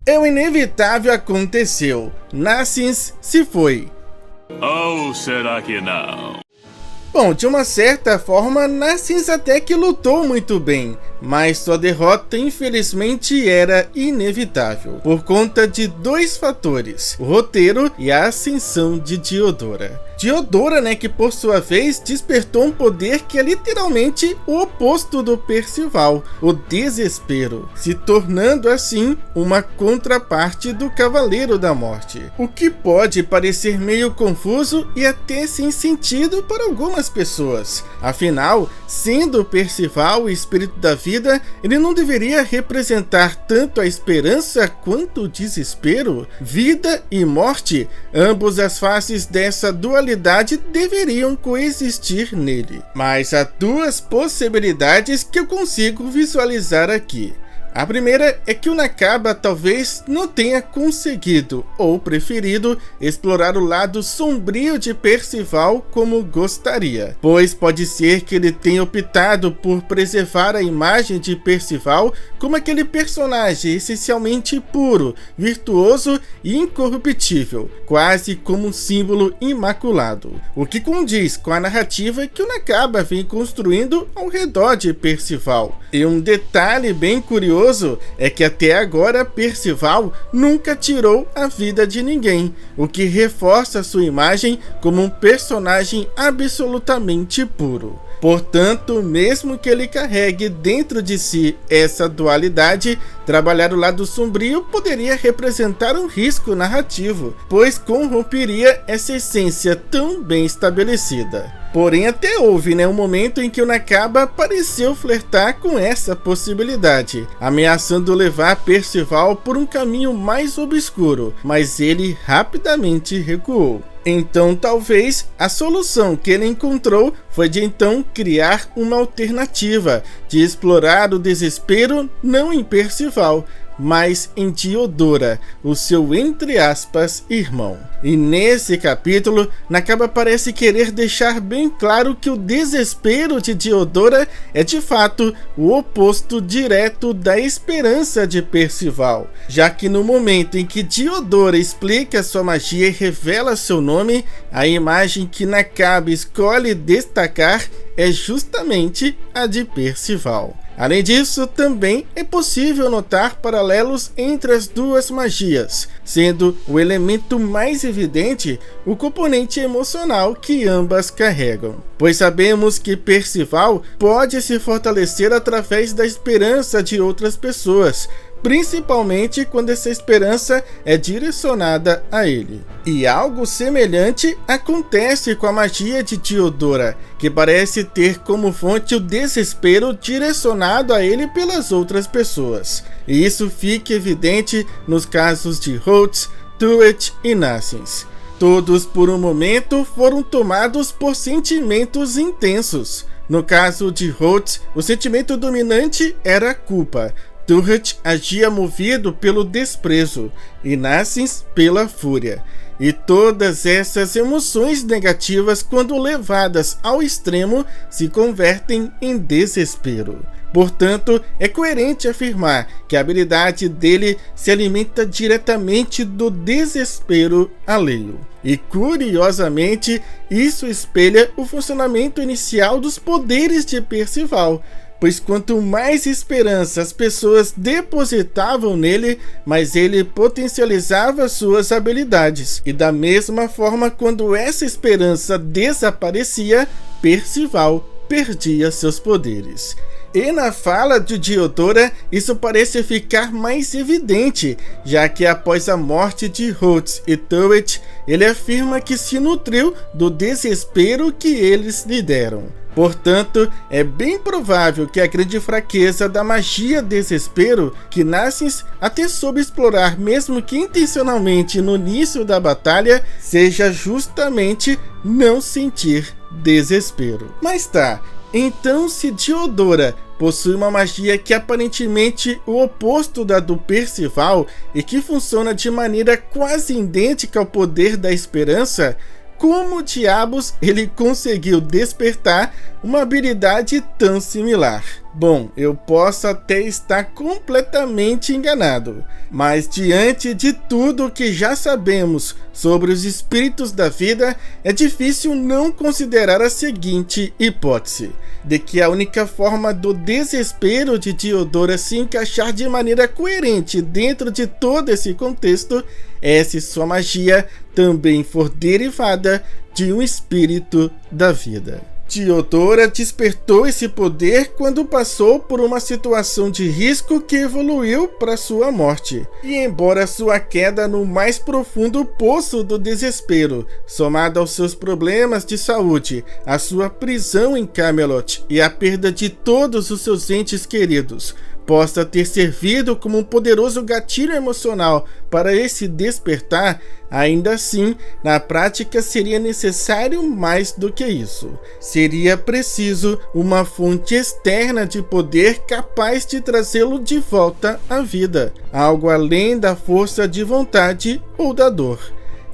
É o inevitável aconteceu. Nassins se foi. Ou será que não? Bom, de uma certa forma, Nassins até que lutou muito bem, mas sua derrota infelizmente era inevitável, por conta de dois fatores, o roteiro e a ascensão de Diodora. Diodora, que por sua vez despertou um poder que é literalmente o oposto do Percival, o desespero, se tornando assim uma contraparte do Cavaleiro da Morte. O que pode parecer meio confuso e até sem sentido para algumas pessoas. Afinal, sendo Percival o espírito da vida, ele não deveria representar tanto a esperança quanto o desespero? Vida e morte, ambos as faces dessa dualidade deveriam coexistir nele. Mas há duas possibilidades que eu consigo visualizar aqui. A primeira é que o Nakaba talvez não tenha conseguido, ou preferido, explorar o lado sombrio de Percival como gostaria, pois pode ser que ele tenha optado por preservar a imagem de Percival como aquele personagem essencialmente puro, virtuoso e incorruptível, quase como um símbolo imaculado, o que condiz com a narrativa que o Nakaba vem construindo ao redor de Percival. E um detalhe bem curioso é que até agora Percival nunca tirou a vida de ninguém, o que reforça sua imagem como um personagem absolutamente puro. Portanto, mesmo que ele carregue dentro de si essa dualidade, trabalhar o lado sombrio poderia representar um risco narrativo, pois corromperia essa essência tão bem estabelecida. Porém, até houve um momento em que o Nakaba pareceu flertar com essa possibilidade, ameaçando levar Percival por um caminho mais obscuro, mas ele rapidamente recuou. Então talvez a solução que ele encontrou foi de então criar uma alternativa, de explorar o desespero não em Percival, mas em Diodora, o seu entre aspas irmão. E nesse capítulo, Nakaba parece querer deixar bem claro que o desespero de Diodora é de fato o oposto direto da esperança de Percival, já que no momento em que Diodora explica sua magia e revela seu nome, a imagem que Nakaba escolhe destacar é justamente a de Percival. Além disso, também é possível notar paralelos entre as duas magias, sendo o elemento mais evidente o componente emocional que ambas carregam. Pois sabemos que Percival pode se fortalecer através da esperança de outras pessoas, principalmente quando essa esperança é direcionada a ele. E algo semelhante acontece com a magia de Diodora, que parece ter como fonte o desespero direcionado a ele pelas outras pessoas. E isso fica evidente nos casos de Holtz, Tuet e Nassins. Todos por um momento foram tomados por sentimentos intensos. No caso de Holtz, o sentimento dominante era a culpa. Tuet agia movido pelo desprezo e Nassins pela fúria. E todas essas emoções negativas, quando levadas ao extremo, se convertem em desespero. Portanto, é coerente afirmar que a habilidade dele se alimenta diretamente do desespero alheio. E curiosamente, isso espelha o funcionamento inicial dos poderes de Percival, pois quanto mais esperança as pessoas depositavam nele, mais ele potencializava suas habilidades. E da mesma forma, quando essa esperança desaparecia, Percival perdia seus poderes. E na fala de Diodora, isso parece ficar mais evidente, já que após a morte de Holtz e Tuet, ele afirma que se nutriu do desespero que eles lhe deram. Portanto, é bem provável que a grande fraqueza da magia desespero, que Nassins até soube explorar mesmo que intencionalmente no início da batalha, seja justamente não sentir desespero. Mas tá, então se Diodora possui uma magia que é aparentemente o oposto da do Percival e que funciona de maneira quase idêntica ao poder da esperança, como diabos ele conseguiu despertar uma habilidade tão similar? Bom, eu posso até estar completamente enganado, mas diante de tudo que já sabemos sobre os espíritos da vida, é difícil não considerar a seguinte hipótese, de que a única forma do desespero de Diodora se encaixar de maneira coerente dentro de todo esse contexto é se sua magia também for derivada de um espírito da vida. Diodora despertou esse poder quando passou por uma situação de risco que evoluiu para sua morte. E embora sua queda no mais profundo poço do desespero, somada aos seus problemas de saúde, a sua prisão em Camelot e a perda de todos os seus entes queridos, possa ter servido como um poderoso gatilho emocional para esse despertar, ainda assim, na prática seria necessário mais do que isso. Seria preciso uma fonte externa de poder capaz de trazê-lo de volta à vida, algo além da força de vontade ou da dor.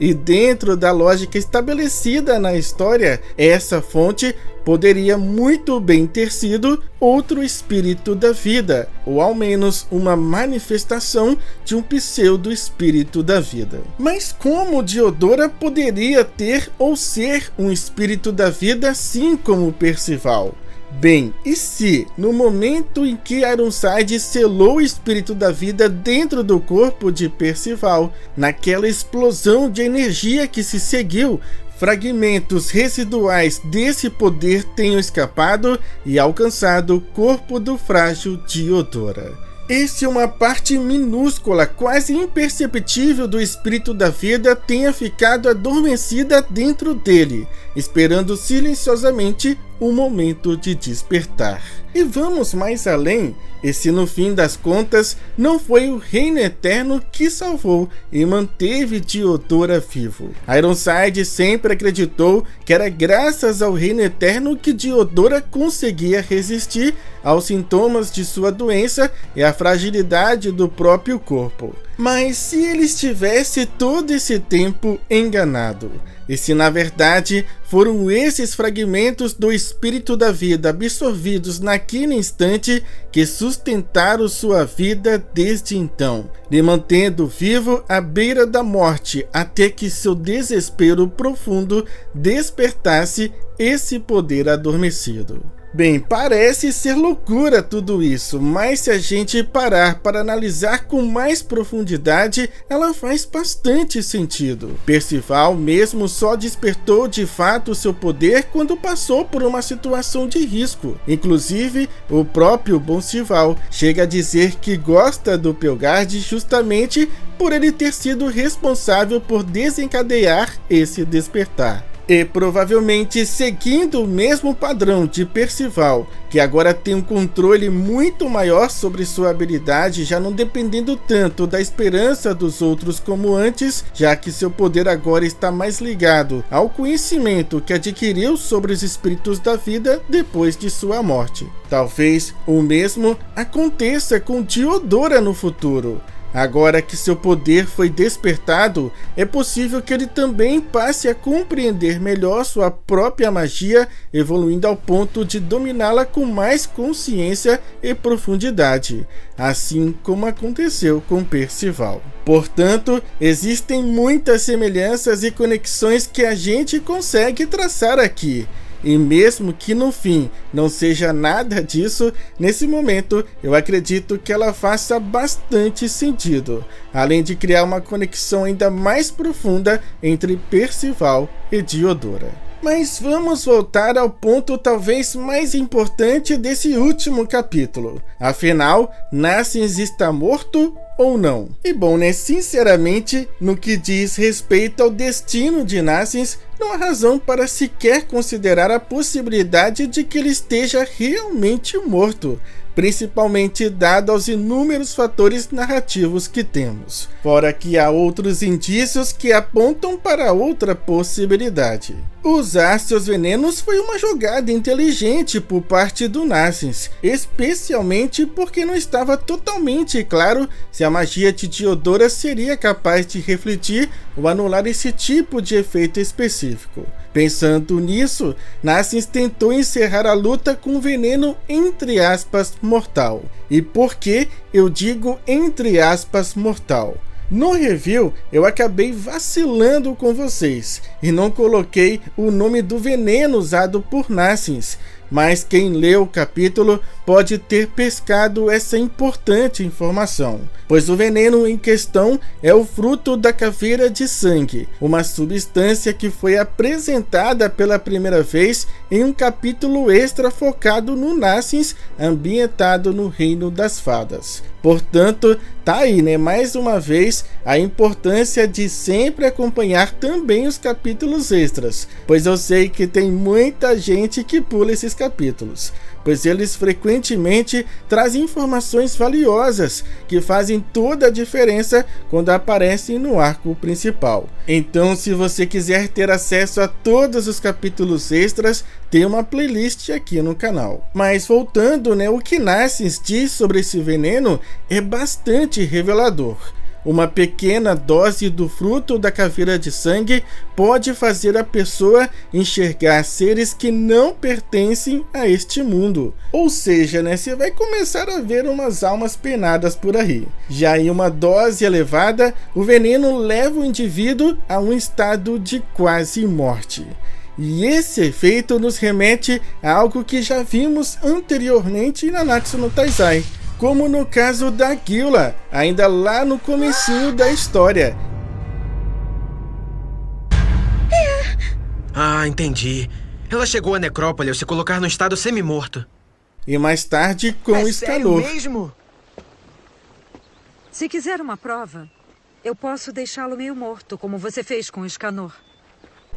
E dentro da lógica estabelecida na história, essa fonte poderia muito bem ter sido outro espírito da vida, ou ao menos uma manifestação de um pseudo-espírito da vida. Mas como Diodora poderia ter ou ser um espírito da vida assim como Percival? Bem, e se, no momento em que Ironside selou o espírito da vida dentro do corpo de Percival, naquela explosão de energia que se seguiu, fragmentos residuais desse poder tenham escapado e alcançado o corpo do frágil Diodora? E se uma parte minúscula, quase imperceptível do espírito da vida tenha ficado adormecida dentro dele, esperando silenciosamente o momento de despertar? E vamos mais além, e se no fim das contas não foi o Reino Eterno que salvou e manteve Diodora vivo? Ironside sempre acreditou que era graças ao Reino Eterno que Diodora conseguia resistir aos sintomas de sua doença e à fragilidade do próprio corpo. Mas se ele estivesse todo esse tempo enganado? E se na verdade foram esses fragmentos do espírito da vida absorvidos naquele instante que sustentaram sua vida desde então, lhe mantendo vivo à beira da morte até que seu desespero profundo despertasse esse poder adormecido? Bem, parece ser loucura tudo isso, mas se a gente parar para analisar com mais profundidade, ela faz bastante sentido. Percival mesmo só despertou de fato seu poder quando passou por uma situação de risco. Inclusive, o próprio Bonsival chega a dizer que gosta do Pelgarde justamente por ele ter sido responsável por desencadear esse despertar. E provavelmente seguindo o mesmo padrão de Percival, que agora tem um controle muito maior sobre sua habilidade, já não dependendo tanto da esperança dos outros como antes, já que seu poder agora está mais ligado ao conhecimento que adquiriu sobre os espíritos da vida depois de sua morte. Talvez o mesmo aconteça com Diodora no futuro. Agora que seu poder foi despertado, é possível que ele também passe a compreender melhor sua própria magia, evoluindo ao ponto de dominá-la com mais consciência e profundidade, assim como aconteceu com Percival. Portanto, existem muitas semelhanças e conexões que a gente consegue traçar aqui. E mesmo que no fim não seja nada disso, nesse momento eu acredito que ela faça bastante sentido, além de criar uma conexão ainda mais profunda entre Percival e Diodora. Mas vamos voltar ao ponto talvez mais importante desse último capítulo. Afinal, Nassens está morto ou não? E bom, sinceramente, no que diz respeito ao destino de Nassens, não há razão para sequer considerar a possibilidade de que ele esteja realmente morto, principalmente dado aos inúmeros fatores narrativos que temos. Fora que há outros indícios que apontam para outra possibilidade. Usar seus venenos foi uma jogada inteligente por parte do Narsens, especialmente porque não estava totalmente claro se a magia de Diodora seria capaz de refletir ou anular esse tipo de efeito específico. Pensando nisso, Narsens tentou encerrar a luta com um veneno entre aspas mortal. E por que eu digo entre aspas mortal? No review, eu acabei vacilando com vocês e não coloquei o nome do veneno usado por Narsens, mas quem leu o capítulo pode ter pescado essa importante informação, pois o veneno em questão é o fruto da caveira de sangue, uma substância que foi apresentada pela primeira vez em um capítulo extra focado no Narsens, ambientado no Reino das Fadas. Portanto, tá aí, né? Mais uma vez, a importância de sempre acompanhar também os capítulos extras, pois eu sei que tem muita gente que pula esses capítulos, pois eles frequentemente trazem informações valiosas que fazem toda a diferença quando aparecem no arco principal. Então, se você quiser ter acesso a todos os capítulos extras, tem uma playlist aqui no canal. Mas voltando, né, o que Narsens diz sobre esse veneno é bastante revelador. Uma pequena dose do fruto da caveira de sangue pode fazer a pessoa enxergar seres que não pertencem a este mundo. Ou seja, né, você vai começar a ver umas almas penadas por aí. Já em uma dose elevada, o veneno leva o indivíduo a um estado de quase morte. E esse efeito nos remete a algo que já vimos anteriormente em Nanatsu no Taizai, como no caso da Gyula, ainda lá no comecinho da história. Ah, entendi. Ela chegou à necrópole ao se colocar no estado semi-morto. E mais tarde com o Escanor. Sério mesmo? Se quiser uma prova, eu posso deixá-lo meio morto, como você fez com o Escanor.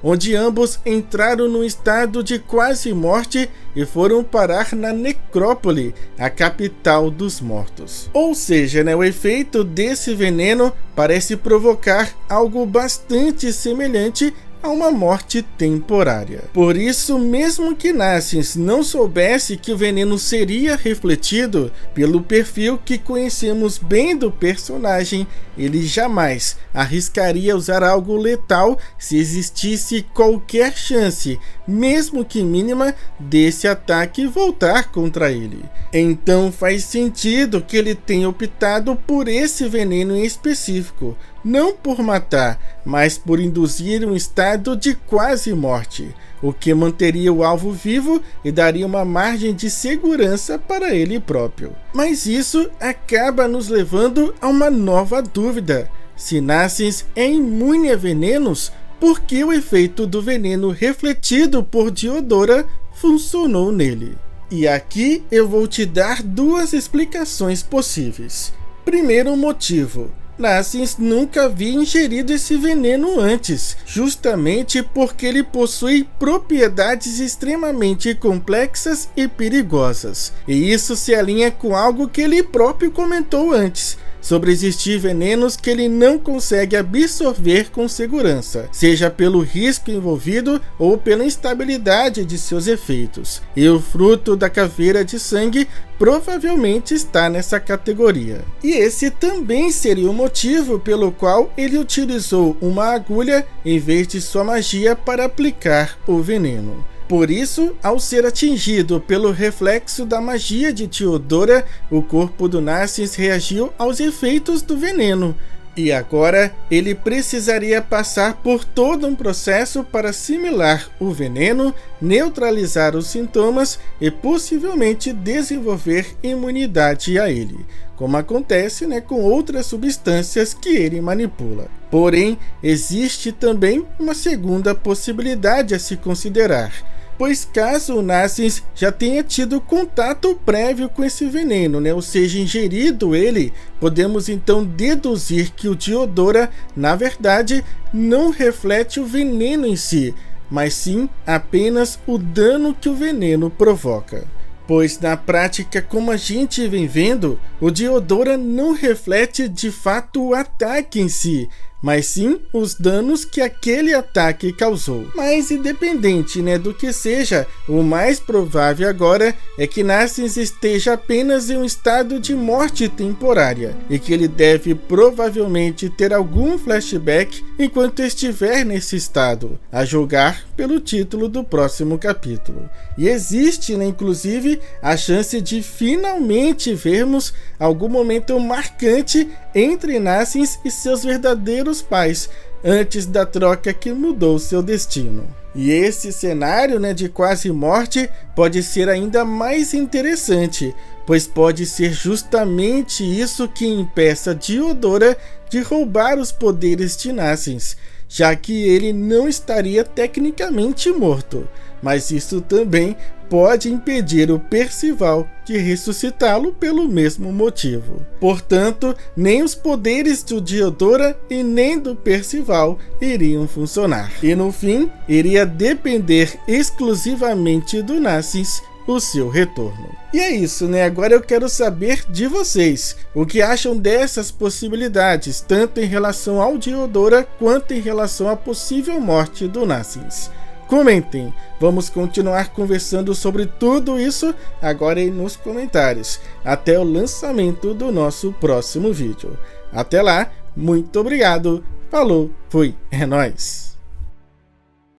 Onde ambos entraram num estado de quase morte e foram parar na necrópole, a capital dos mortos. Ou seja, né, o efeito desse veneno parece provocar algo bastante semelhante a uma morte temporária. Por isso, mesmo que Narsens não soubesse que o veneno seria refletido, pelo perfil que conhecemos bem do personagem, ele jamais arriscaria usar algo letal se existisse qualquer chance, mesmo que mínima, desse ataque voltar contra ele. Então faz sentido que ele tenha optado por esse veneno em específico, não por matar, mas por induzir um estado de quase morte, o que manteria o alvo vivo e daria uma margem de segurança para ele próprio. Mas isso acaba nos levando a uma nova dúvida. Se Narsens é imune a venenos, por que o efeito do veneno refletido por Diodora funcionou nele? E aqui eu vou te dar duas explicações possíveis. Primeiro motivo: Narsens nunca havia ingerido esse veneno antes, justamente porque ele possui propriedades extremamente complexas e perigosas. E isso se alinha com algo que ele próprio comentou antes, sobre existir venenos que ele não consegue absorver com segurança, seja pelo risco envolvido ou pela instabilidade de seus efeitos. E o fruto da caveira de sangue provavelmente está nessa categoria. E esse também seria o motivo pelo qual ele utilizou uma agulha em vez de sua magia para aplicar o veneno. Por isso, ao ser atingido pelo reflexo da magia de Diodora, o corpo do Narsens reagiu aos efeitos do veneno. E agora, ele precisaria passar por todo um processo para assimilar o veneno, neutralizar os sintomas e possivelmente desenvolver imunidade a ele, como acontece, né, com outras substâncias que ele manipula. Porém, existe também uma segunda possibilidade a se considerar, pois caso o Narsens já tenha tido contato prévio com esse veneno, né, ou seja, ingerido ele, podemos então deduzir que o Diodora, na verdade, não reflete o veneno em si, mas sim apenas o dano que o veneno provoca. Pois na prática, como a gente vem vendo, o Diodora não reflete de fato o ataque em si, mas sim os danos que aquele ataque causou. Mas independente, do que seja, o mais provável agora é que Narsens esteja apenas em um estado de morte temporária e que ele deve provavelmente ter algum flashback enquanto estiver nesse estado, a julgar pelo título do próximo capítulo. E existe, inclusive, a chance de finalmente vermos algum momento marcante entre Narsens e seus verdadeiros pais, antes da troca que mudou seu destino. E esse cenário, de quase morte pode ser ainda mais interessante, pois pode ser justamente isso que impeça Diodora de roubar os poderes de Narsens, já que ele não estaria tecnicamente morto, mas isso também pode impedir o Percival de ressuscitá-lo pelo mesmo motivo. Portanto, nem os poderes do Diodora e nem do Percival iriam funcionar. E no fim, iria depender exclusivamente do Narsens o seu retorno. E é isso, Agora eu quero saber de vocês. O que acham dessas possibilidades, tanto em relação ao Diodora quanto em relação à possível morte do Narsens? Comentem, vamos continuar conversando sobre tudo isso agora aí nos comentários, até o lançamento do nosso próximo vídeo. Até lá, muito obrigado, falou, fui, é nóis!